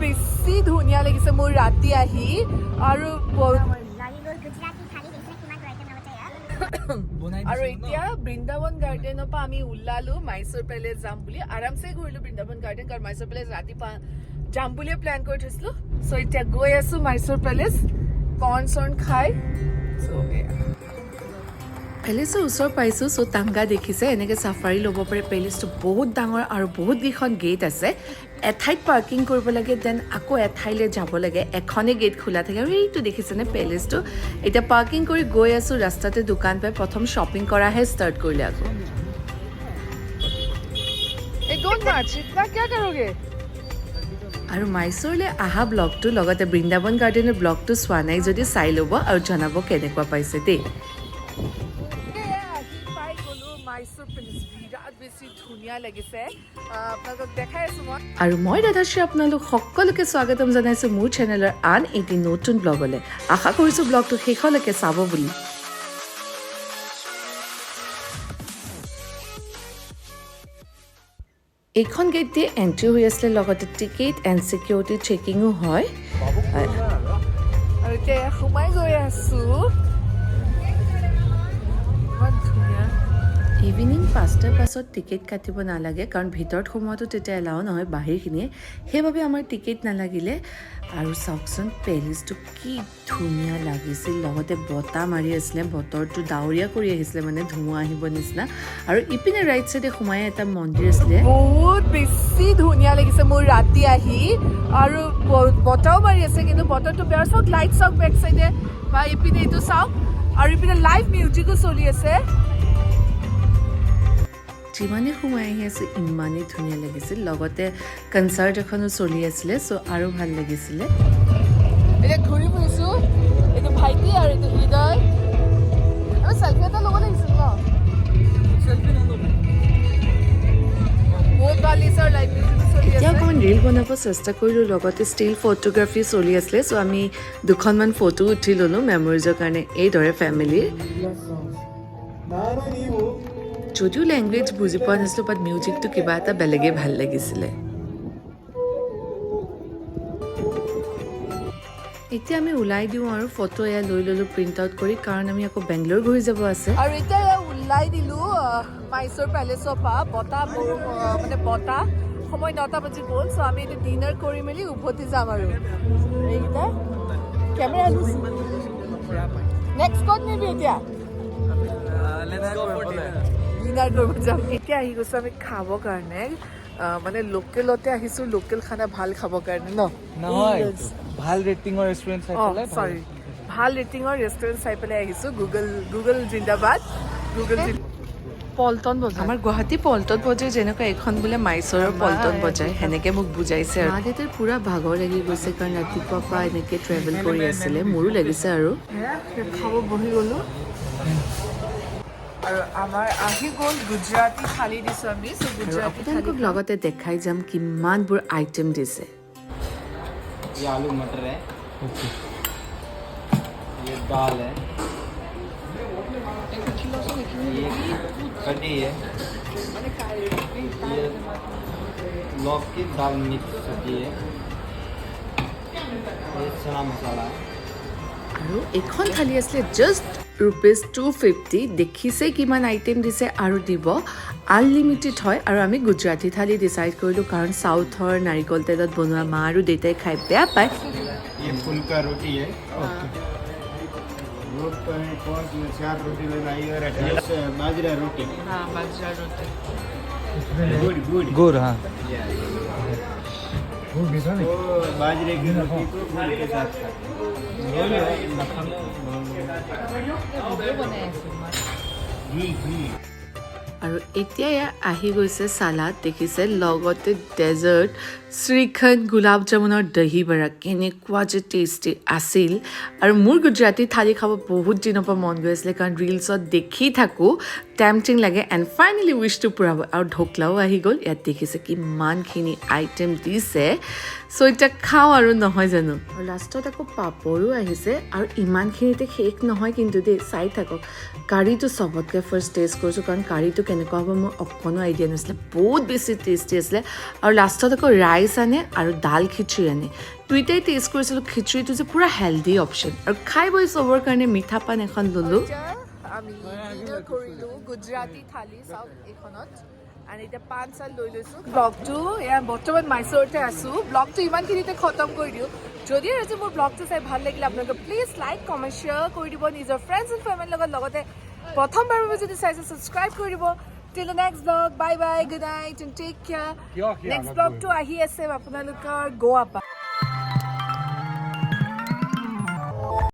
বেছি ধুনীয়া লাগিছে মোৰ ৰাতি আহি আৰু আৰু এতিয়া বৃন্দাবন গাৰ্ডেনৰ পৰা আমি ওলালো মাইসুৰ পেলেচ যাম বুলি আৰামছে ঘূৰিলো বৃন্দাবন গাৰ্ডেন কাৰণ মাইসুৰ পেলেচ ৰাতিপুৱা যাম বুলি প্লেন কৰি থৈছিলো সো এতিয়া গৈ আছো মাইসুৰ পেলেচ কৰ্ণ চৰ্ণ খাই পেলেচৰ ওচৰ পাইছোঁ চ' টাংগা দেখিছে এনেকৈ চাফাৰী ল'ব পাৰে পেলেচটো বহুত ডাঙৰ আৰু বহুত কেইখন গেট আছে এঠাইত পাৰ্কিং কৰিব লাগে দেন আকৌ এঠাইলৈ যাব লাগে এখনেই গেট খোলা থাকে আৰু এইটো দেখিছেনে পেলেচটো এতিয়া পাৰ্কিং কৰি গৈ আছোঁ ৰাস্তাতে দোকান পাই প্ৰথম শ্বপিং কৰাহে ষ্টাৰ্ট কৰিলে আকৌ আৰু মাইসুৰলৈ অহা ব্লগটো লগতে বৃন্দাবন গাৰ্ডেনৰ ব্লগটো চোৱা নাই যদি চাই ল'ব আৰু জনাব কেনেকুৱা পাইছে দেই আৰু মই ৰাধাশ্ৰী আপোনালোক সকলোকে স্বাগতম জনাইছোঁ মোৰ চেনেলৰ আন এটি নতুন ব্লগলৈ আশা কৰিছোঁ ব্লগটো শেষলৈকে চাব বুলি এইখন গেট দিয়ে এণ্ট্ৰি হৈ আছিলে লগতে টিকেট এণ্ড ছিকিউৰিটি চেকিঙো হয় আৰু এতিয়া সোমাই গৈ আছোঁ ইভিনিং 5টাৰ পাছত টিকেট কাটিব নালাগে কাৰণ ভিতৰত সোমোৱাটো তেতিয়া এলাও নহয় বাহিৰখিনিয়ে সেইবাবে আমাৰ টিকেট নালাগিলে আৰু চাওকচোন পেলেচটো কি ধুনীয়া লাগিছিল লগতে বতাহ মাৰি আছিলে বতৰটো ডাৱৰীয়া কৰি আহিছিলে মানে ধুমুহা আহিব নিচিনা আৰু ইপিনে ৰাইট চাইডে সোমাই এটা মন্দিৰ আছিলে বহুত বেছি ধুনীয়া লাগিছে মোৰ ৰাতি আহি আৰু বতাহও মাৰি আছে কিন্তু বতৰটো বেয়া চাওক লাইট চাওক বেক চাইডে বা ইপিনে এইটো চাওক আৰু ইপিনে লাইভ মিউজিকো চলি আছে যিমানে সোমাই আহি আছোঁ ইমানেই ধুনীয়া লাগিছিল লগতে কনচাৰ্ট এখনো চলি আছিলে চ' আৰু ভাল লাগিছিলে এতিয়া ঘূৰি ফুৰিছোঁ এইটো ভাইটি আৰু এইটো হৃদয় আমি চেল্ফি এটা ল'ব লাগিছিল ন এতিয়া অকণমান ৰীল বনাব চেষ্টা কৰিলোঁ লগতে ষ্টিল ফটোগ্ৰাফী চলি আছিলে চ' আমি দুখনমান ফটো উঠি ল'লোঁ মেমৰিজৰ কাৰণে এইদৰে ফেমিলিৰ যদিও লেংগুৱেজ বুজি পোৱা নাছিলোঁ বাট মিউজিকটো কিবা এটা বেলেগেই ভাল লাগিছিলে এতিয়া আমি ওলাই দিওঁ আৰু ফটো এয়া লৈ ল'লোঁ প্ৰিণ্ট আউট কৰি কাৰণ আমি আকৌ বেংগলোৰ ঘূৰি যাব আছে আৰু এতিয়া এয়া ওলাই দিলোঁ মাইসুৰ পেলেচৰ পৰা বতাহ মানে বতাহ সময় 9টা বাজি গ'ল চ' আমি এতিয়া ডিনাৰ কৰি মেলি উভতি যাম আৰু এইকেইটা কেমেৰা নেক্সট ক'ত নিবি এতিয়া ডিনাৰ কৰিব যাম এতিয়া আহি গৈছোঁ আমি খাবৰ কাৰণে মানে লোকেলতে আহিছোঁ লোকেল খানা ভাল খাবৰ কাৰণে নহয় ভাল ৰেটিঙৰ ৰেষ্টুৰেণ্ট চাই পেলাই সৰি ভাল ৰেটিঙৰ ৰেষ্টুৰেণ্ট চাই পেলাই আহিছোঁ গুগল জিন্দাবাদ গুগল পল্টন বজাৰ আমাৰ গুৱাহাটী পল্টন বজাৰ যেনেকুৱা এখন বোলে মাইসুৰৰ পল্টন বজাৰ সেনেকৈ মোক বুজাইছে আৰু মা দেউতাৰ পূৰা ভাগৰ লাগি গৈছে কাৰণ ৰাতিপুৱাৰ পৰা এনেকৈ ট্ৰেভেল কৰি আছিলে মোৰো লাগিছে আৰু খাব বহি গ'লোঁ আৰু আমাৰ আহি গ'ল গুজৰাটী থালি দিছোঁ আমি আপোনালোকক লগতে দেখাই যাম কিমানবোৰ আইটেম দিছে ये आलू मटर है ये दाल है ये कढ़ी है ये लौकी दाल मिक्स सब्जी है ये चना मसाला है আৰু এখন থালি আছিলে জাষ্ট ₹250 দেখিছে কিমান আইটেম দিছে আৰু দিব আনলিমিটেড হয় আৰু আমি গুজৰাটী থালি ডিচাইড কৰিলোঁ কাৰণ চাউথৰ নাৰিকল তেলত বনোৱা মা আৰু দেউতাই খাই বেয়া পায় ये फुल्का रोटी है रोट पर 4 रोटी लगाई और बाजरा रोटी हाँ बाजरा रोटी गुड़ हाँ बाजरे की रोटी को गुड़ के साथ আৰু এতিয়া আহি গৈছে চালাড দেখিছে লগতে ডেজাৰ্ট শ্ৰীখণ্ড গোলাপ জামুনৰ দহি বৰা কেনেকুৱা যে টেষ্টি আছিল আৰু মোৰ গুজৰাটী থালি খাব বহুত দিনৰ পৰা মন গৈ আছিলে কাৰণ ৰিলছত দেখি থাকোঁ টেম্পটিং লাগে এণ্ড ফাইনেলি উইচটো পূৰাব আৰু ঢোকলাও আহি গ'ল ইয়াত দেখিছে কিমানখিনি আইটেম দিছে চ' এতিয়া খাওঁ আৰু নহয় জানো আৰু লাষ্টত আকৌ পাপৰো আহিছে আৰু ইমানখিনিতে শেষ নহয় কিন্তু দেই চাই থাকক কাৰীটো চবতকৈ ফাৰ্ষ্ট টেষ্ট কৰিছোঁ কাৰণ কাৰীটো কেনেকুৱা হ'ব মোৰ অকণো আইডিয়া নাছিলে বহুত বেছি টেষ্টি আছিলে আৰু লাষ্টত আকৌ ৰাইচ আনে আৰু দাল খিচুৰি আনে দুইটাই টেষ্ট কৰিছিলোঁ খিচুৰিটো যে পুৰা হেল্ডি অপশ্যন আৰু খাই বৈ চবৰ কাৰণে মিঠা পান এখন ল'লোঁ আমি ডিনাৰ কৰিলোঁ গুজৰাটী থালি চাওক এইখনত আৰু এতিয়া পান চাল লৈ লৈছোঁ ব্লগটো এয়া বৰ্তমান মাইচুৰতে আছোঁ ব্লগটো ইমানখিনিতে খতম কৰি দিওঁ যদি আজি মোৰ ব্লগটো চাই ভাল লাগিলে আপোনালোকে প্লিজ লাইক কমেণ্ট শ্বেয়াৰ কৰি দিব নিজৰ ফ্ৰেণ্ডছ এণ্ড ফেমিলিৰ লগত লগতে প্ৰথমবাৰৰ বাবে যদি চাইছে ছাবস্ক্ৰাইব কৰি দিব till the next vlog bye bye good night and take care next vlog to ahi ase apnalokar goa pa